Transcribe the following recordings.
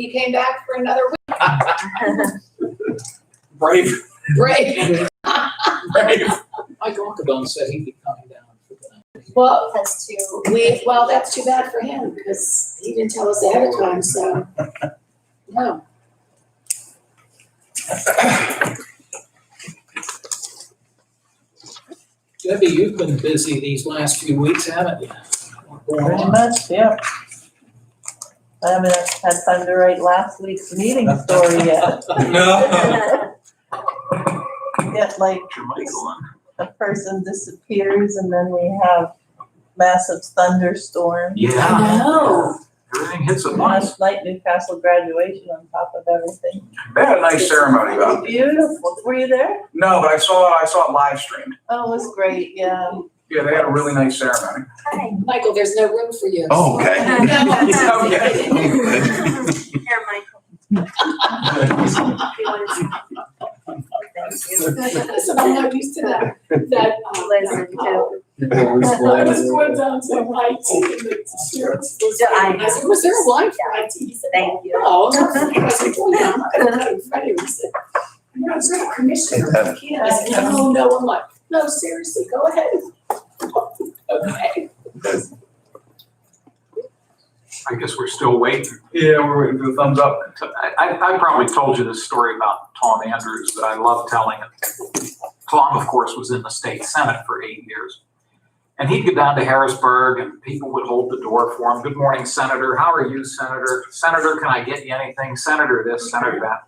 he came back for another week. Brave. Brave. Brave. Mike Onkabone said he'd be coming down for the night. Well, That's too. well, that's too bad for him because he didn't tell us ahead of time, so. No. Debbie, you've been busy these last few weeks, haven't you? Going Pretty on. much, yeah. I haven't had time to write last week's meeting story yet. No. Yet like a person disappears and then we have massive thunderstorm. I know. Everything hits at once. Last night Newcastle graduation on top of everything. They had a nice ceremony though. Beautiful. Were you there? No, but I saw it live streamed. Oh, it was great, yeah. Yeah, they had a really nice ceremony. Hi. Michael, there's no room for you. Oh, okay. Okay. Here, Michael. If you want to- Thank you. Listen, I'm not used to that. That, Listen, too. I was going down to IT and the spirits was. I said, was there a line for IT? He said, Thank you. no. I said, well, yeah, I'm not gonna let him fight him. He said, no, it's not a commissioner. I can't. I said, no, I'm like, no, seriously, go ahead. Okay. I guess we're still waiting. Yeah, we're waiting for the thumbs up. I probably told you this story about Tom Andrews, but I love telling it. Tom, of course, was in the state senate for 8 years. And he'd go down to Harrisburg and people would hold the door for him. Good morning, Senator. How are you, Senator? Senator, can I get you anything? Senator this, Senator that.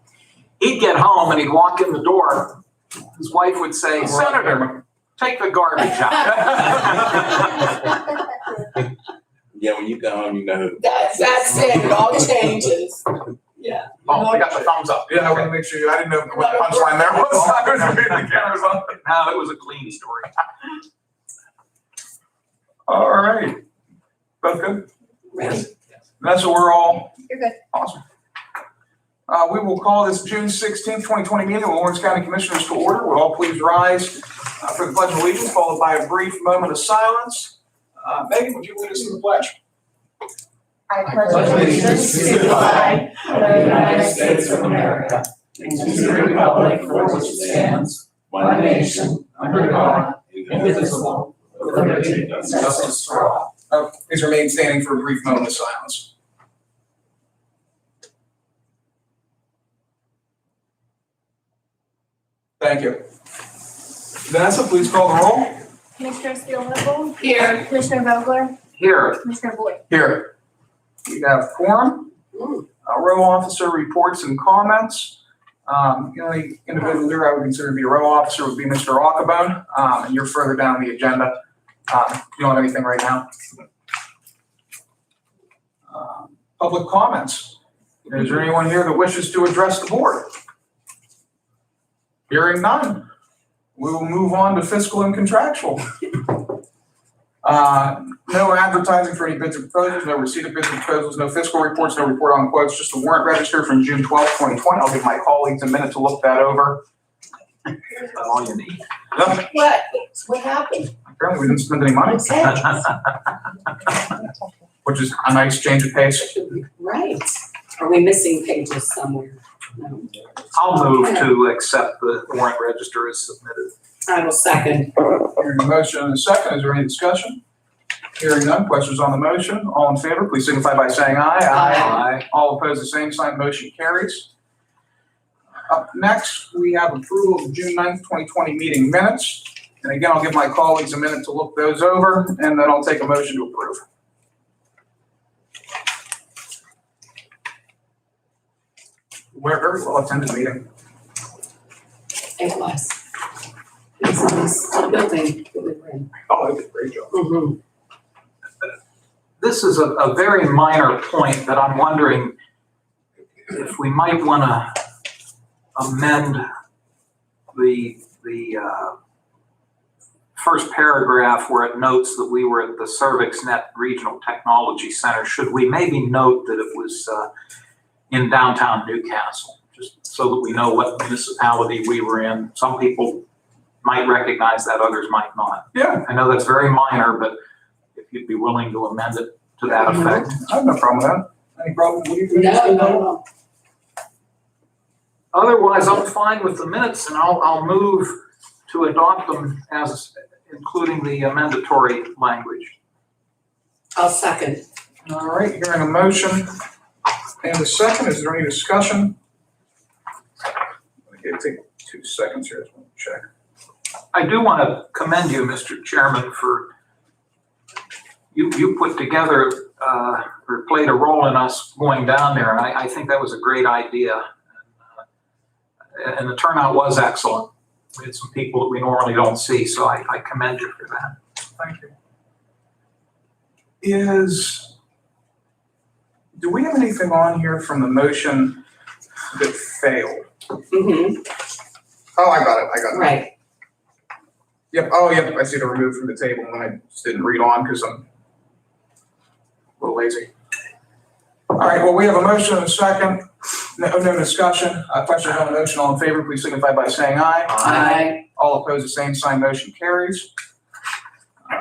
He'd get home and he'd walk in the door. His wife would say, Senator, take the garbage out. Yeah, when you go home, you know. That's it, it all changes. Yeah. Oh, I got the thumbs up. Yeah, I want to make sure, I didn't know what the punchline there was. I was reading the cameras on. No, it was a clean story. All right. Both good? Ready? That's what we're all. You're good. Awesome. We will call this June 16th, 2020 meeting of the Lawrence County Commissioners to order. Will all please rise for the Pledge of Allegiance, followed by a brief moment of silence. Megan, would you lead us in the pledge? I pledge allegiance to the flag of the United States of America and to the republic for which it stands, one nation, under God, indivisible, with liberty and justice for all. Please remain standing for a brief moment of silence. Thank you. Vanessa, please call the roll. Commissioner Steelvogel? Here. Commissioner Vogler? Here, Commissioner Boyd? Here. We have quorum. Row officer reports and comments. The only individual here I would consider to be a row officer would be Mr. Onkabone, and you're further down the agenda. You don't have anything right now. Public comments. Is there anyone here that wishes to address the board? Hearing none. We will move on to fiscal and contractual. No advertising for any bids or proposals, no receipt of bids or proposals, no fiscal reports, no report on quotes, just a warrant register from June 12th, 2020. I'll give my colleagues a minute to look that over. that's all you need. Yep, What happened? apparently we didn't spend any money, which is a nice change of pace. Right. Are we missing pages somewhere? No. I'll move to accept the warrant register as submitted. I will second. Hearing a motion and a second, is there any discussion? Hearing none, questions on the motion, all in favor, please signify by saying aye. Aye. All opposed, the same sign, motion carries. Up next, we have approval of June 9th, 2020 meeting minutes. And again, I'll give my colleagues a minute to look those over, and then I'll take a motion to approve. We're very well attended meeting. It was. It's a nice building. Oh, they did a great job. Mm-hmm. This is a very minor point, but I'm wondering if we might want to amend the first paragraph where it notes that we were at the CervixNet Regional Technology Center. Should we maybe note that it was in downtown Newcastle, just so that we know what municipality we were in? Some people might recognize that, others might not. Yeah, I know that's very minor, but if you'd be willing to amend it to that effect. I have no problem with that. Any problem with you? No. Otherwise, I'm fine with the minutes and I'll move to adopt them as, including the mandatory language. I'll second. All right, hearing a motion and a second, is there any discussion? Okay, take 2 seconds here, I just want to check. I do want to commend you, Mr. Chairman, for you put together or played a role in us going down there, and I think that was a great idea. And the turnout was excellent. We had some people that we normally don't see, so I commend you for that. Thank you. Do we have anything on here from the motion that failed? Mm-hmm, Oh, I got it. right. Yep, oh, yep, I see the removed from the table, and I just didn't read on because I'm a little lazy. All right, well, we have a motion and a second, no discussion. Questions on the motion, all in favor, please signify by saying aye. Aye. All opposed, the same sign, motion carries.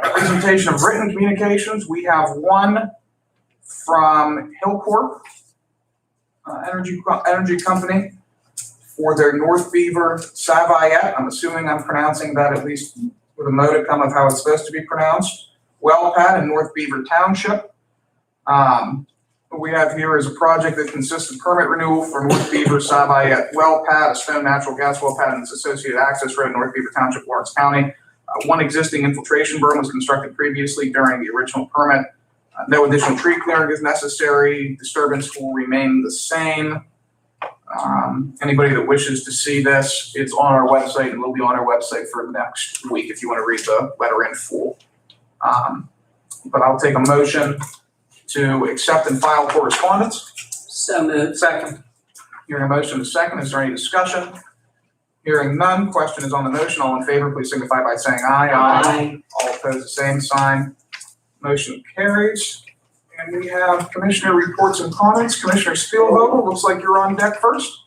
Presentation of written communications, we have one from Hillcorp Energy Company for their North Beaver Savayette. I'm assuming I'm pronouncing that at least with a modicum of how it's supposed to be pronounced. Well pad in North Beaver Township. What we have here is a project that consists of permit renewal for North Beaver Savayette well pad, a stone natural gas well pad, and its associated access road in North Beaver Township, Lawrence County. One existing infiltration berm was constructed previously during the original permit. No additional tree clearing is necessary. Disturbance will remain the same. Anybody that wishes to see this, it's on our website and will be on our website for next week if you want to read the letter in full. But I'll take a motion to accept and file correspondence. So moved. Second. Hearing a motion to second, is there any discussion? Hearing none, question is on the motion. All in favor, please signify by saying aye. Aye. All opposed, the same sign. Motion carries. And we have commissioner reports and comments. Commissioner Spielvogel, looks like you're on deck first.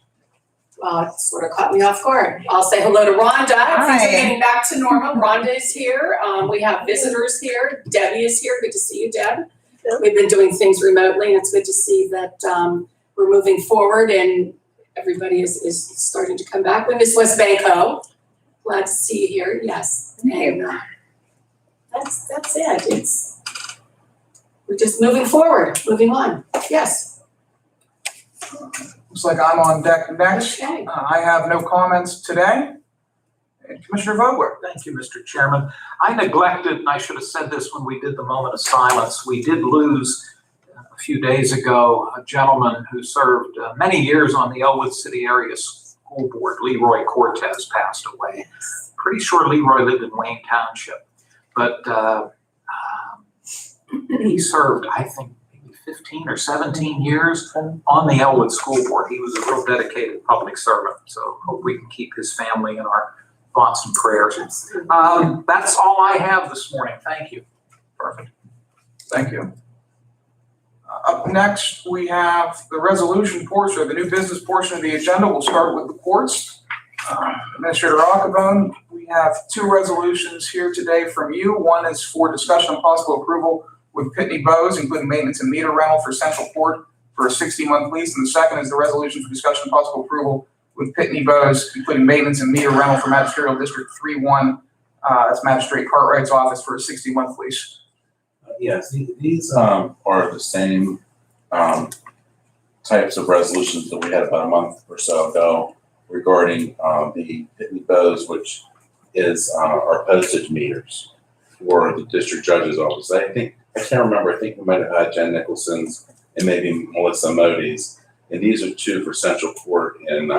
Well, it sort of caught me off guard. I'll say hello to Rhonda. Things Hi. are getting back to normal. Rhonda is here. We have visitors here. Debbie is here. Good to see you, Deb. Yep. We've been doing things remotely, and it's good to see that we're moving forward and everybody is starting to come back. We miss West Banco. Glad to see you here. Yes. And that's it. We're just moving forward, moving on. Yes. Looks like I'm on deck next. Okay. I have no comments today. And Commissioner Vogler. Thank you, Mr. Chairman. I neglected, and I should have said this when we did the moment of silence, we did lose a few days ago a gentleman who served many years on the Elwood City Area School Board. Leroy Cortez passed away. Pretty sure Leroy lived in Wayne Township, but he served, I think, maybe 15 or 17 years on the Elwood School Board. He was a real dedicated public servant, so hope we can keep his family in our thoughts and prayers. That's all I have this morning. Thank you. Perfect. Thank you. Up next, we have the resolution portion, or the new business portion of the agenda. We'll start with the courts. Administrator Ackerman, we have 2 resolutions here today from you. One is for discussion and possible approval with Pitney Bowes, including maintenance and meter rental for Central Court for a 60-month lease. And the second is the resolution for discussion and possible approval with Pitney Bowes, including maintenance and meter rental for Magisterial District 3-1, that's Magistrate Cartwright's office for a 60-month lease. Yes, these are the same types of resolutions that we had about a month or so ago regarding the Pitney Bowes, which is our postage meters for the district judge's office. I can't remember, I think we might have had Jen Nicholson's and maybe Melissa Modi's. And these are 2 for Central Court and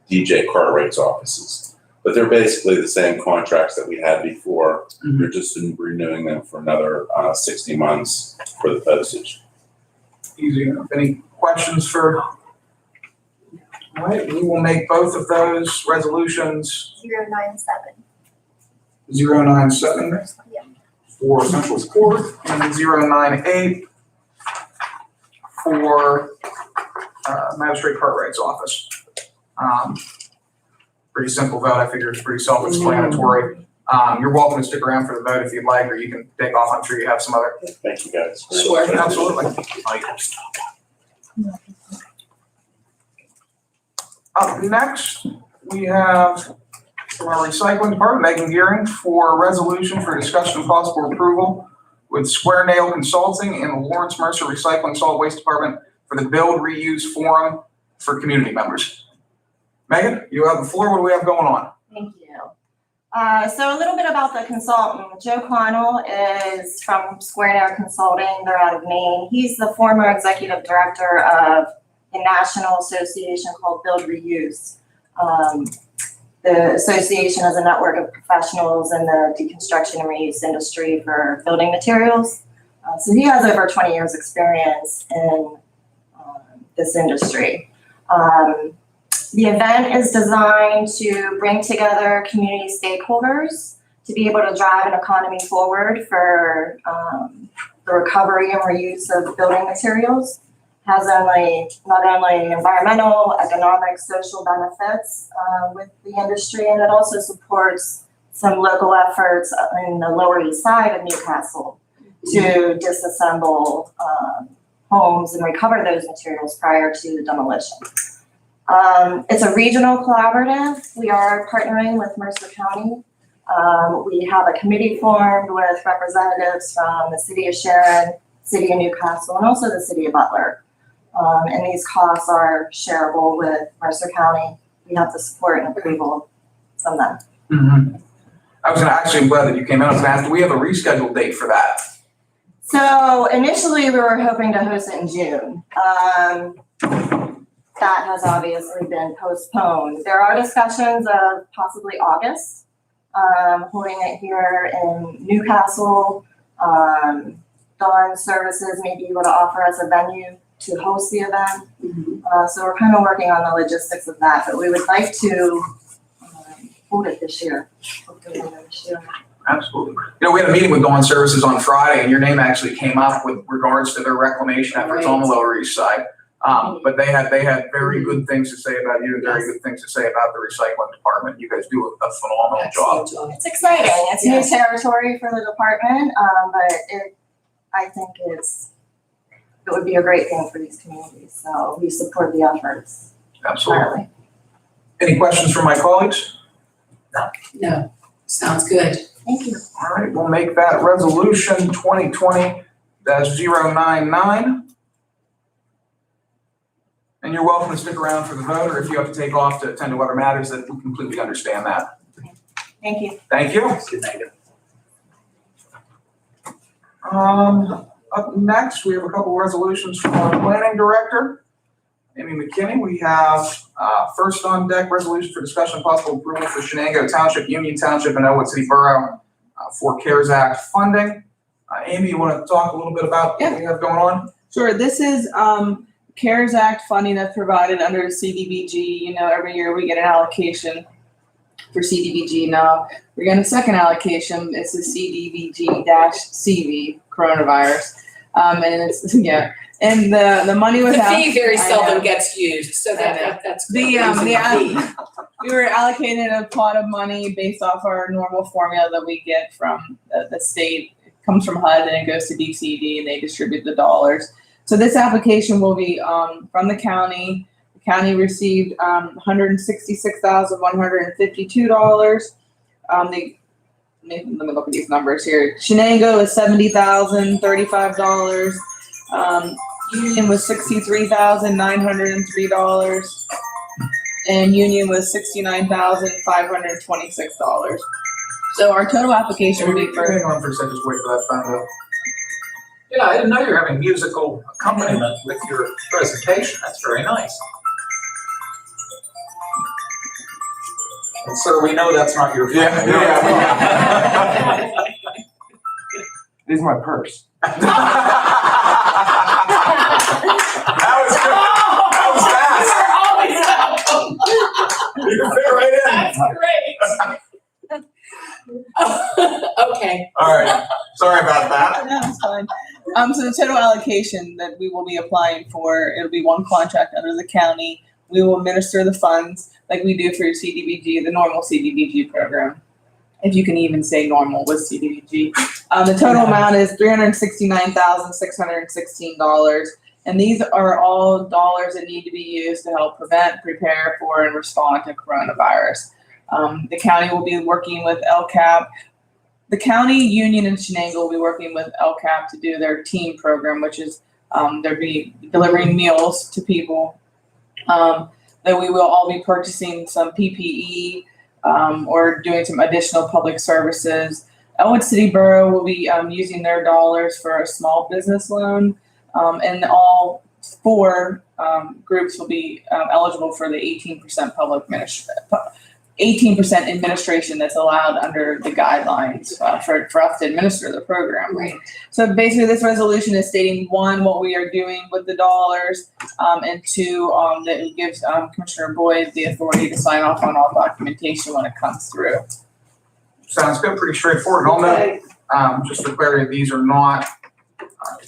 DJ Cartwright's offices. But they're basically the same contracts that we had before. Mm-hmm. We're just renewing them for another 60 months for the postage. Easy enough. Any questions for? All right, we will make both of those resolutions 097. 097 Yeah. for Central Court and 098 for Magistrate Cartwright's office. Pretty simple vote. I figure it's pretty self-explanatory. You're welcome to stick around for the vote if you'd like, or you can take off. I'm sure you have some other. Thank you guys. Sure. Absolutely. Up next, we have from our recycling department, Megan Gearing, for a resolution for discussion and possible approval with Square Nail Consulting and the Lawrence Mercer Recycling Solid Waste Department for the Build Reuse Forum for community members. Megan, you have the floor. What do we have going on? Thank you. So a little bit about the consultant. Joe Connell is from Square Nail Consulting. They're out of Maine. He's the former executive director of a national association called Build Reuse. The association is a network of professionals in the deconstruction and reuse industry for building materials. So he has over 20 years experience in this industry. The event is designed to bring together community stakeholders to be able to drive an economy forward for the recovery and reuse of building materials. Has not only environmental, economic, social benefits with the industry, and it also supports some local efforts in the Lower East Side of Newcastle to disassemble homes and recover those materials prior to demolition. It's a regional collaborative. We are partnering with Mercer County. We have a committee formed with representatives from the City of Sharon, City of Newcastle, and also the City of Butler. And these costs are shareable with Mercer County. We have the support and approval from them. Mm-hmm. I was I'm glad that you came in. I was gonna ask, do we have a rescheduled date for that? So initially we were hoping to host it in June. That has obviously been postponed. There are discussions of possibly August, holding it here in Newcastle. Dawn Services may be able to offer us a venue to host the event. So we're kind of working on the logistics of that, but we would like to hold it this year. Hopefully this year. Absolutely. You know, we had a meeting with Dawn Services on Friday, and your name actually came up with regards to their reclamation efforts on the Lower East Side. But they had very good things to say about you and very good things to say about the recycling department. You guys do a phenomenal job. It's exciting. It's new territory for the department, but I think it would be a great thing for these communities. So we support the efforts. Absolutely. Any questions from my colleagues? No, sounds good. Thank you. All right, we'll make that resolution 2020-099. And you're welcome to stick around for the vote, or if you have to take off to attend to other matters, that we completely understand that. Thank you. Thank you. Up next, we have a couple resolutions from our planning director, Amy McKinney. We have first on deck resolution for discussion and possible approval for Shenango Township, Union Township, and Elwood City Borough for CARES Act funding. Amy, you want to talk a little bit about what we have going on? Sure. This is CARES Act funding that's provided under CDBG. You know, every year we get an allocation for CDBG. Now we're getting a second allocation. It's the CDBG-CV coronavirus. And it's, and the money was The fee very seldom gets used, so that's we were allocated a pot of money based off our normal formula that we get from the state. It comes from HUD and it goes to DCD and they distribute the dollars. So this application will be from the county. The county received $166,152. Let me look at these numbers here. Shenango is $70,035. Union was $63,903. And Union was $69,526. So our total application will be for. Hang on for a second, just wait for that phone bill. Yeah, I didn't know you were having musical accompaniment with your presentation. That's very nice. And sir, we know that's not your phone. Yeah. This is my purse. That was good. That was fast. You can fit right in. That's great. Okay. All right. Sorry about that. No, it's fine. So the total allocation that we will be applying for, it'll be one contract under the county. We will administer the funds like we do for your CDBG, the normal CDBG program. If you can even say normal with CDBG. The total amount is $369,616, And these are all dollars that need to be used to help prevent, prepare for, and respond to coronavirus. The county will be working with LCAP. The county, Union, and Shenango will be working with LCAP to do their team program, which is they'll be delivering meals to people. That we will all be purchasing some PPE or doing some additional public services. Elwood City Borough will be using their dollars for a small business loan, and all 4 groups will be eligible for the 18% 18% administration that's allowed under the guidelines for us to administer the program. Right. So basically, this resolution is stating 1, what we are doing with the dollars, and 2, that it gives Commissioner Boyd the authority to sign off on all documentation when it comes through. Sounds good, pretty straightforward. I'll note, just for clarity, these are not,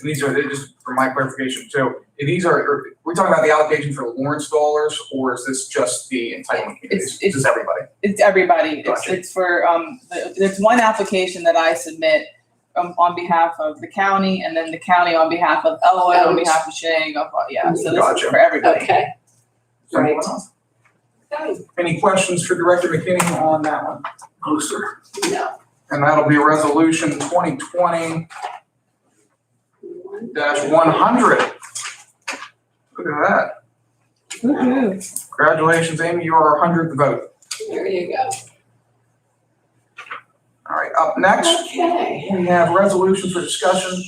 these are, just for my clarification too, we're talking about the allocation for the Lawrence dollars, or is this just the entitlement communities? This is everybody? It's everybody. Gotcha. It's for, it's one application that I submit on behalf of the county, and then the county on behalf of Elwood, on behalf of Shenango. Yeah, so this Gotcha. is for everybody. Okay. Right. Anyone else? Okay. Any questions for Director McKinney on that one? No, sir. No. And that'll be resolution 2020-100. Look at that. Woohoo. Congratulations, Amy, you are our 100th vote. There you go. All right, up next, Okay. we have resolutions for discussion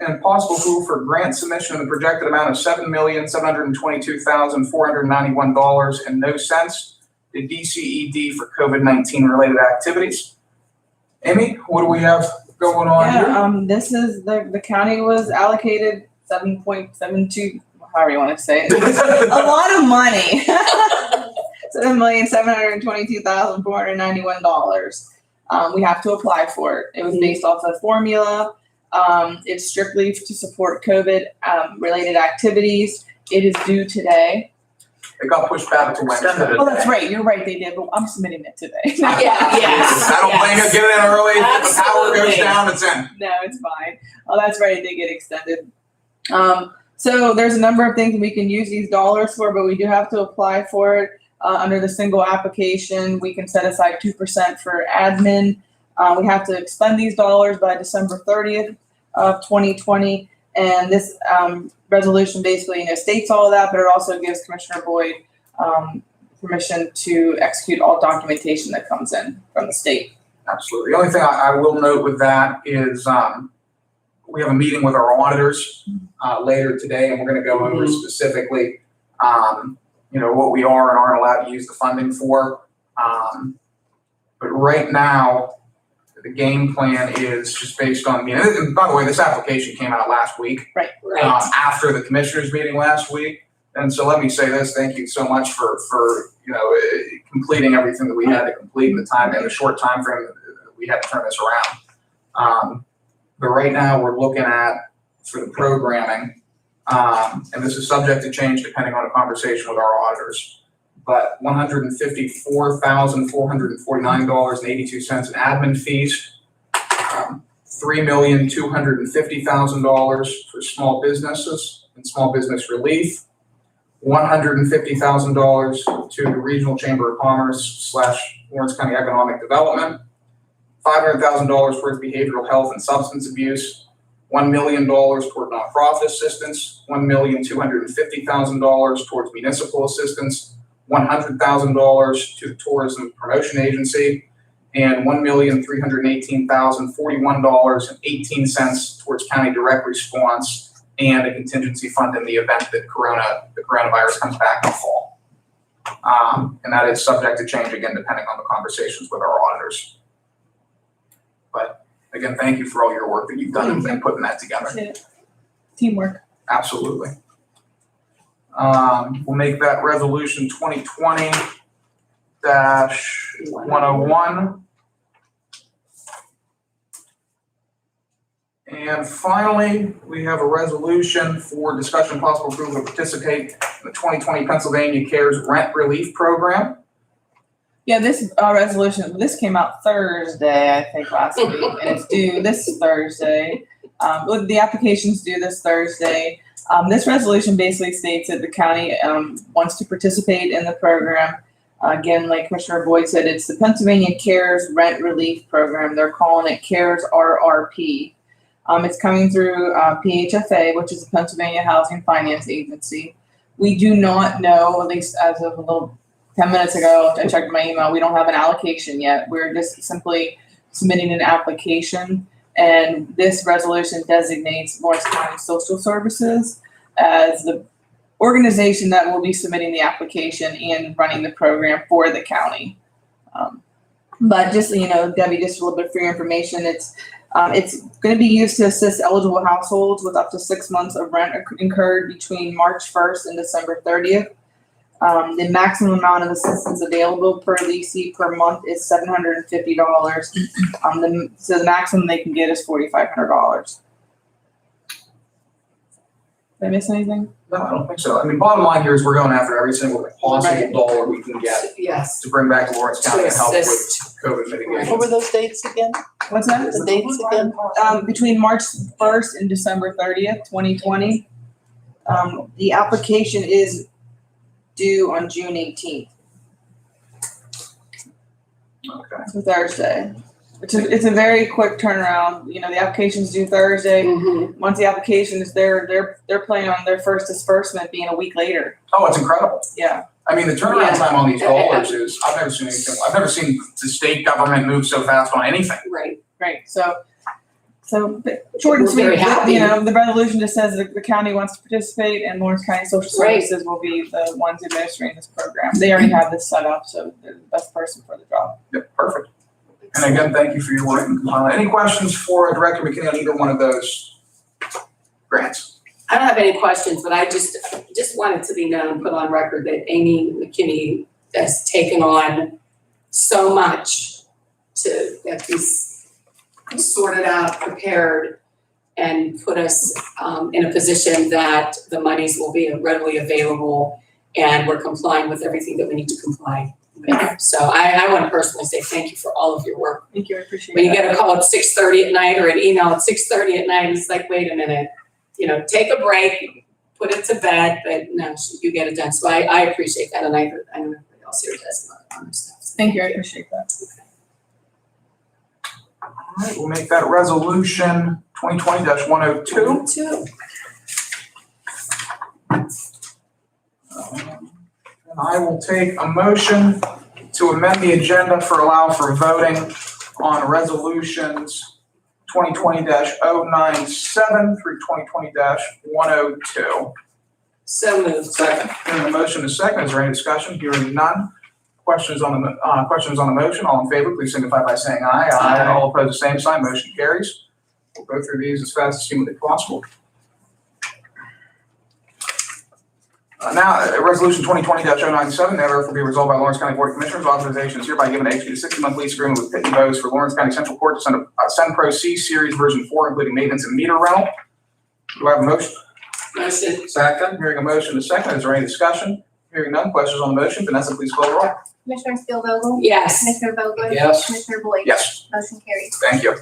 and possible approval for grant submission in the projected amount of $7,722,491.00 to DCED for COVID-19 related activities. Amy, what do we have going on here? Yeah, this is, the county was allocated 7.72, however you want to say it. A lot of money. $7,722,491. We have to apply for it. It was based off a formula. It's strictly to support COVID related activities. It is due today. It got pushed back to Wednesday. Extended it. Oh, that's right. You're right. They did, but I'm submitting it today. Yes. I don't blame you, get it in early, if the power goes Absolutely. down, it's in. No, it's fine. Oh, that's right. They get extended. So there's a number of things we can use these dollars for, but we do have to apply for it. Under the single application, we can set aside 2% for admin. We have to expend these dollars by December 30th of 2020. And this resolution basically, states all of that, but it also gives Commissioner Boyd permission to execute all documentation that comes in from the state. Absolutely. The only thing I will note with that is we have a meeting with our auditors later today, and we're going to go over specifically, what we are and aren't allowed to use the funding for. But right now, the game plan is just based on, and by the way, this application came out last week. Right. After the commissioners meeting last week. And so let me say this, thank you so much for completing everything that we had to complete in the short time frame that we had to turn this around. But right now we're looking at, for the programming, and this is subject to change depending on a conversation with our auditors, but $154,449.82 in admin fees, $3,250,000 for small businesses and small business relief, $150,000 to the Regional Chamber of Commerce / Lawrence County Economic Development, $500,000 towards behavioral health and substance abuse, $1 million toward nonprofit assistance, $1,250,000 towards municipal assistance, $100,000 to the Tourism Promotion Agency, and $1,318,041.18 towards county direct response and a contingency fund in the event that the coronavirus comes back in the fall. And that is subject to change again, depending on the conversations with our auditors. But again, thank you for all your work that you've done in putting that together. Teamwork. Absolutely. We'll make that resolution 2020-101. And finally, we have a resolution for discussion and possible approval to participate in the 2020 Pennsylvania CARES Rent Relief Program. Yeah, this resolution, this came out Thursday, I think, last week, and it's due this Thursday. The application's due this Thursday. This resolution basically states that the county wants to participate in the program. Again, like Commissioner Boyd said, it's the Pennsylvania CARES Rent Relief Program. They're calling it CARES RRP. It's coming through PHFA, which is the Pennsylvania Housing Finance Agency. We do not know, at least as of 10 minutes ago, I checked my email, we don't have an allocation yet. We're just simply submitting an application. And this resolution designates Lawrence County Social Services as the organization that will be submitting the application and running the program for the county. But just, Debbie, just a little bit for your information, it's going to be used to assist eligible households with up to 6 months of rent incurred between March 1st and December 30th. The maximum amount of assistance available per leasee per month is $750. So the maximum they can get is $4,500. Did I miss anything? No, I don't think so. I mean, bottom line here is we're going after every single possible dollar we can get Yes. to bring back to Lawrence County To and help with assist. COVID mitigation. What were those dates again? What's that? The dates again? Between March 1st and December 30th, 2020. The application is due on June 18th, Okay. so Thursday. It's a very quick turnaround. The application's due Thursday. Mhm. Once the application is there, they're planning on their first disbursement being a week later. Oh, it's incredible. Yeah. I mean, the turnaround Yeah. time on these dollars is, I've never seen anything. I've never seen the state government move so fast on anything. Right. Great. So but short and We're sweet, very happy. the resolution just says that the county wants to participate and Lawrence County Social Right. Services will be the ones administering this program. They already have this set up, so they're the best person for the job. Yep, perfect. And again, thank you for your work. Any questions for Director McKinney on either one of those grants? I don't have any questions, but I just wanted to be known, put on record that Amy McKinney has taken on so much to get these sorted out, prepared, and put us in a position that the monies will be readily available and we're complying with everything that we need to comply with. So I want to personally say thank you for all of your work. Thank you, I appreciate When you that. get a call at 6:30 at night or an email at 6:30 at night, it's like, wait a minute, take a break, put it to bed, but no, you get it done. So I appreciate that, and I know everybody else here does on this stuff. So Thank you, I appreciate that. All right, we'll make that resolution 2020-102. Two. And I will take a motion to amend the agenda for allow for voting on resolutions 2020-097 through 2020-102. So moved. Second. Hearing a motion is second. Is there any discussion? Hearing none. Questions on the motion? All in favor, please signify by saying aye. Aye. All opposed, the same sign. Motion carries. We'll go through these as fast as humanly possible. Now, Resolution 2020-097, now therefore be resolved by Lawrence County Board of Commissioners. Authorization is hereby given to execute a 60-month lease agreement with Pitney Bowes for Lawrence County Central Court to send a Pro C Series version 4, including maintenance and meter rental. Do I have a motion? Motion. Second. Hearing a motion is second. Is there any discussion? Hearing none. Questions on the motion? Vanessa, please call the roll. Commissioner Spielvogel? Yes. Commissioner Vogler? Yes. Commissioner Boyd? Yes. Motion carries. Thank you.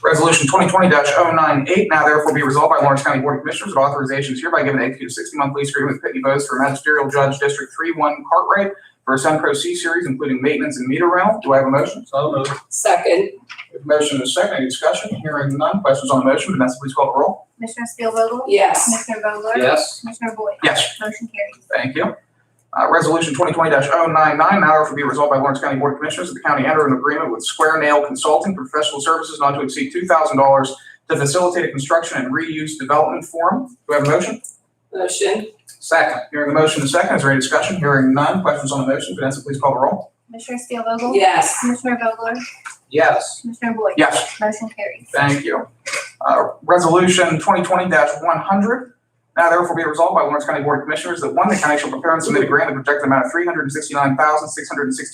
Resolution 2020-098, now therefore be resolved by Lawrence County Board of Commissioners that authorization is hereby given to execute a 60-month lease agreement with Pitney Bowes for Magisterial Judge District 3-1 Cartwright for a Sun Pro C Series, including maintenance and meter rental. Do I have a motion? So moved. Second. We have a motion and a second. Any discussion? Hearing none. Questions on the motion? Vanessa, please call the roll. Commissioner Spielvogel? Yes. Commissioner Vogler? Yes. Commissioner Boyd? Yes. Motion carries. Thank you. Resolution 2020-099, now therefore be resolved by Lawrence County Board of Commissioners that the county enter an agreement with Square Nail Consulting for professional services not to exceed $2,000 to facilitate a construction and reuse development forum. Do I have a motion? Motion. Second. Hearing a motion and a second, is there any discussion? Hearing none. Questions on the motion? Vanessa, please call the roll. Commissioner Spielvogel? Yes. Commissioner Vogler? Yes. Commissioner Boyd? Yes. Motion carries. Thank you. Resolution 2020-100. Now therefore be resolved by Lawrence County Board of Commissioners that one, the county shall prepare and submit a grant of projected amount of $369,616 to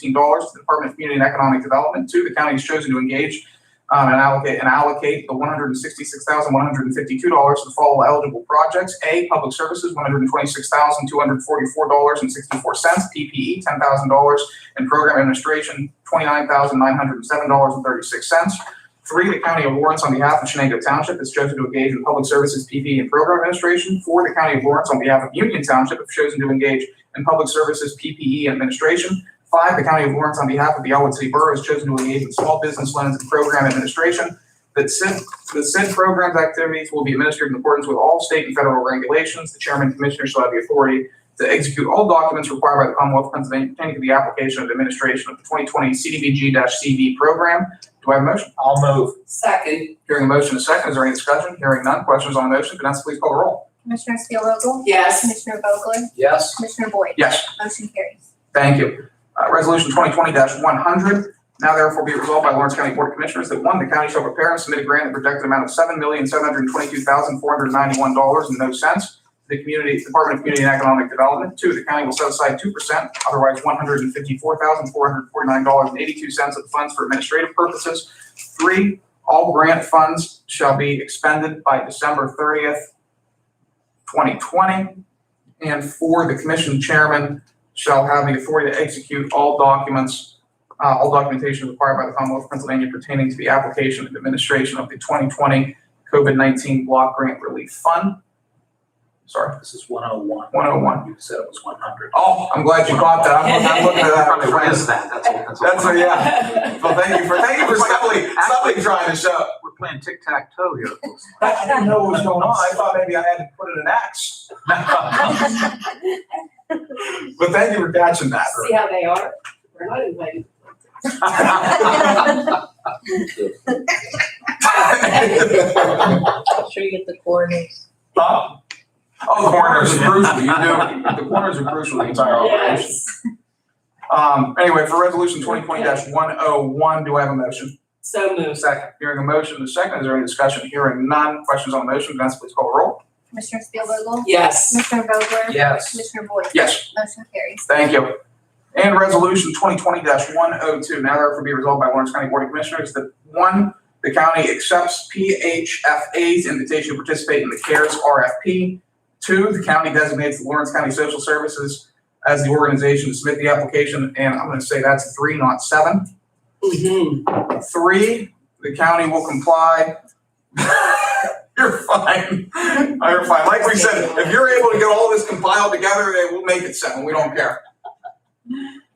the Department of Community and Economic Development. Two, the county is chosen to engage and allocate the $166,152 to the following eligible projects. A, public services, $126,244.64. PPE, $10,000. And program administration, $29,907.36. 3, the County of Lawrence, on behalf of Shenango Township, has chosen to engage in public services, PPE, and program administration. 4, the County of Lawrence, on behalf of Union Township, has chosen to engage in public services, PPE, and administration. 5, the County of Lawrence, on behalf of the Elwood City Borough, has chosen to engage in small business loans and program administration. That said programs activities will be administered in accordance with all state and federal regulations. The chairman and commissioner shall have the authority to execute all documents required by the Commonwealth of Pennsylvania pertaining to the application and administration of the 2020 CDBG-CV program. Do I have a motion? I'll move. Second. Hearing a motion, a second. Is there any discussion? Hearing none. Questions on the motion? Vanessa, please call the roll. Commissioner Spielvogel? Yes. Commissioner Vogler? Yes. Commissioner Boyd? Yes. Motion carries. Thank you. Resolution 2020-100. Now therefore be resolved by Lawrence County Board of Commissioners that 1, the county shall prepare and submit a grant in the projected amount of $7,722,491.00 the Department of Community and Economic Development. 2, the county will set aside 2%, otherwise $154,449.82 of the funds for administrative purposes. 3, all grant funds shall be expended by December 30th, 2020. And 4, the commission chairman shall have the authority to execute all documentation required by the Commonwealth of Pennsylvania pertaining to the application and administration of the 2020 COVID-19 Block Grant Relief Fund. Sorry, This is 101. 101. You said it was 100. Oh, I'm glad you caught that. I'm looking at that. What is that? That's That's yeah. Well, thank you for subtly trying to show. We're playing tic-tac-toe here. I didn't know what was going on. I thought maybe I had to put it in X. But thank you for catching that. See how they are? We're not invited. I'm sure you get the coordinates. Oh, the corners are crucial. The corners are crucial to the entire operation. Yes. Anyway, for resolution 2020-101, do I have a motion? So moved. Second. Hearing a motion, a second. Is there any discussion? Hearing none. Questions on the motion? Vanessa, please call the roll. Commissioner Spielvogel? Yes. Commissioner Vogler? Yes. Commissioner Boyd? Yes. Motion carries. Thank you. And resolution 2020-102, now therefore be resolved by Lawrence County Board of Commissioners that 1, the county accepts PHFA's invitation to participate in the CARES RFP. 2, the county designates the Lawrence County Social Services as the organization to submit the application, and I'm going to say that's 3, not 7. Mm-hmm. 3, the county will comply. You're fine. You're fine. Like we said, if you're able to get all this compiled together, they will make it 7. We don't care.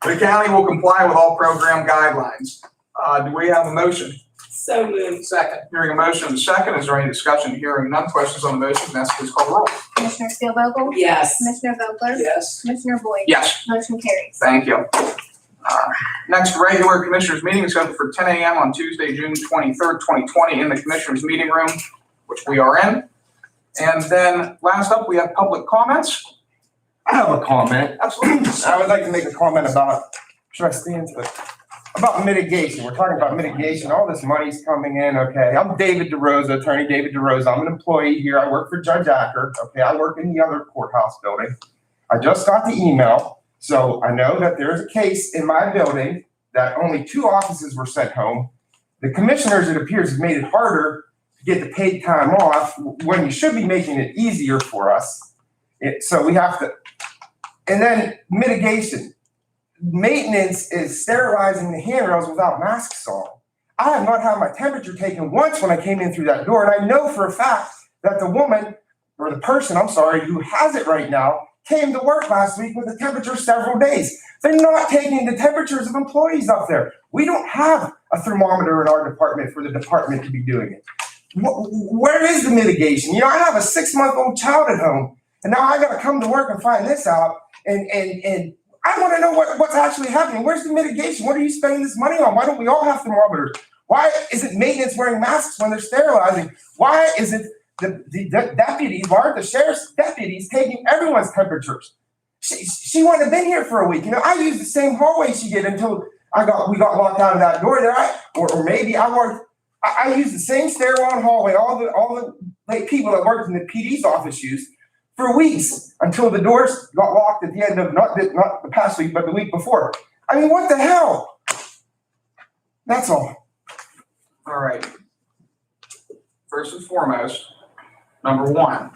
The county will comply with all program guidelines. Do we have a motion? So moved. Second. Hearing a motion and a second. Is there any discussion? Hearing none. Questions on the motion? Vanessa, please call the roll. Commissioner Spielvogel? Yes. Commissioner Vogler? Yes. Commissioner Boyd? Yes. Motion carries. Thank you. Next regular commissioners meeting is scheduled for 10 a.m. on Tuesday, June 23rd, 2020 in the commissioners meeting room, which we are in. And then last up, we have public comments. I have a comment. Absolutely. I would like to make a comment about, should I stand to it? About mitigation. We're talking about mitigation. All this money's coming in. Okay. I'm David DeRosa, attorney David DeRosa. I'm an employee here. I work for Judge Acker. Okay. I work in the other courthouse building. I just got the email. So I know that there's a case in my building that only 2 officers were sent home. The commissioners, it appears, have made it harder to get the paid time off when you should be making it easier for us. So we have to, and then mitigation. Maintenance is sterilizing the handrails without masks on. I have not had my temperature taken once when I came in through that door, and I know for a fact that the woman, or the person, I'm sorry, who has it right now, came to work last week with a temperature several days. They're not taking the temperatures of employees up there. We don't have a thermometer in our department for the department to be doing it. Where is the mitigation? You know, I have a 6-month-old child at home, and now I got to come to work and find this out, and I want to know what's actually happening. Where's the mitigation? What are you spending this money on? Why don't we all have thermometers? Why isn't maintenance wearing masks when they're sterilizing? Why isn't the deputies, the sheriff's deputies taking everyone's temperatures? She wouldn't have been here for a week. You know, I used the same hallway she did until we got locked out of that door there. Or maybe I used the same stairwell hallway all the people that worked in the PD's office used for weeks until the doors got locked at the end of not the past week, but the week before. I mean, what the hell? That's all. All right. First and foremost, number 1,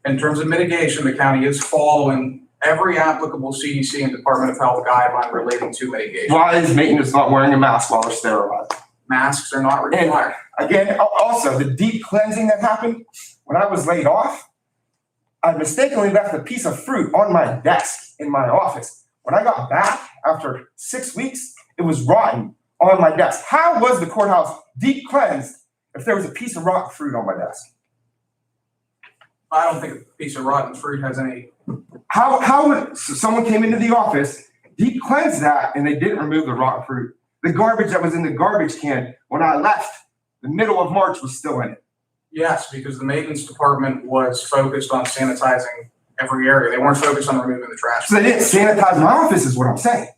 in terms of mitigation, the county is following every applicable CDC and Department of Health guideline relating to mitigation. Why is maintenance not wearing a mask while they're sterilizing? Masks are not required. Again, also, the deep cleansing that happened when I was laid off, I mistakenly left a piece of fruit on my desk in my office. When I got back after 6 weeks, it was rotten on my desk. How was the courthouse deep cleansed if there was a piece of rotten fruit on my desk? I don't think a piece of rotten fruit has any. How would, so someone came into the office, deep cleansed that, and they didn't remove the rotten fruit? The garbage that was in the garbage can when I left, the middle of March, was still in it. Yes, because the maintenance department was focused on sanitizing every area. They weren't focused on removing the trash. So they didn't sanitize my office, is what I'm saying.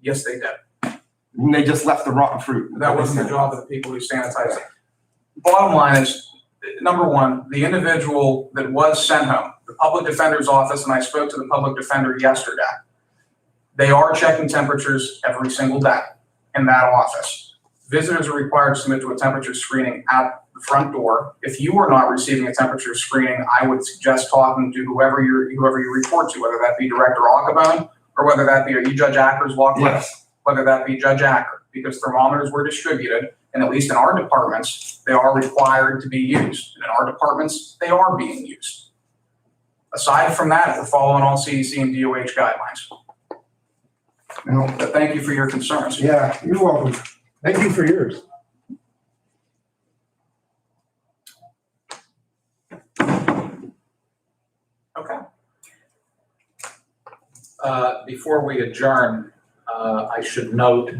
Yes, they did. And they just left the rotten fruit. That wasn't the job of the people who sanitized it. Bottom line is, number one, the individual that was sent home, the public defender's office, and I spoke to the public defender yesterday. They are checking temperatures every single day in that office. Visitors are required to submit to a temperature screening at the front door. If you are not receiving a temperature screening, I would suggest talking to whoever you report to, whether that be Director Achabone or whether that be, are you Judge Acker's walk list? Yes. Whether that be Judge Acker, because thermometers were distributed, and at least in our departments, they are required to be used. And in our departments, they are being used. Aside from that, we're following all CDC and DOH guidelines. But thank you for your concerns. Yeah, you're welcome. Thank you for yours. Okay. Before we adjourn, I should note,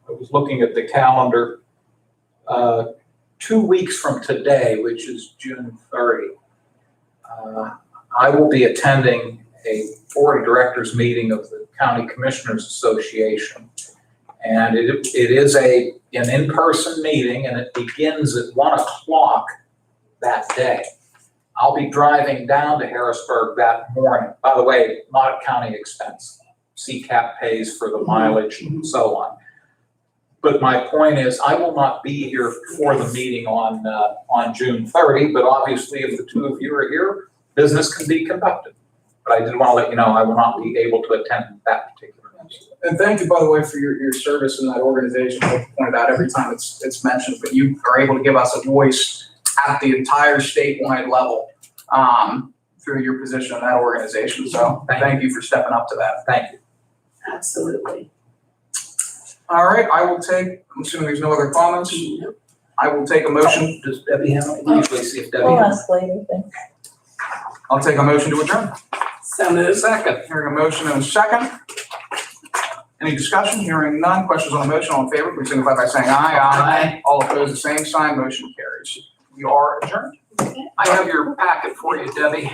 I was looking at the calendar, 2 weeks from today, which is June 30, I will be attending a board of directors meeting of the County Commissioners Association. And it is an in-person meeting, and it begins at 1 o'clock that day. I'll be driving down to Harrisburg that morning. By the way, not a county expense. CCAP pays for the mileage and so on. But my point is, I will not be here for the meeting on June 30, but obviously if the two of you are here, business can be conducted. But I did want to let you know I will not be able to attend that particular meeting. And thank you, by the way, for your service in that organization. I point it out every time it's mentioned, but you are able to give us a voice at the entire statewide level through your position in that organization. So thank you for stepping up to that. Thank you. Absolutely. All right, I'm assuming there's no other comments. I will take a motion. Does Debbie have any? We usually see if Debbie We'll has. ask later, thanks. I'll take a motion to adjourn. So moved. Second. Hearing a motion and a second. Any discussion? Hearing none. Questions on the motion? All in favor, please signify by saying aye. Aye. All opposed, the same sign. Motion carries. We are adjourned. I have your packet for you, Debbie.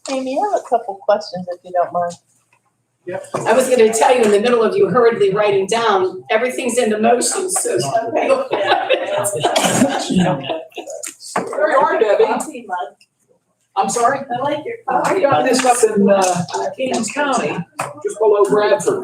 Amy, I have a couple questions if you don't mind. I was gonna tell you in the middle of you hurriedly writing down, everything's in the motion, so. There you are, Debbie. I'm sorry? I like your. I got this up in Kings County, just below Bradford.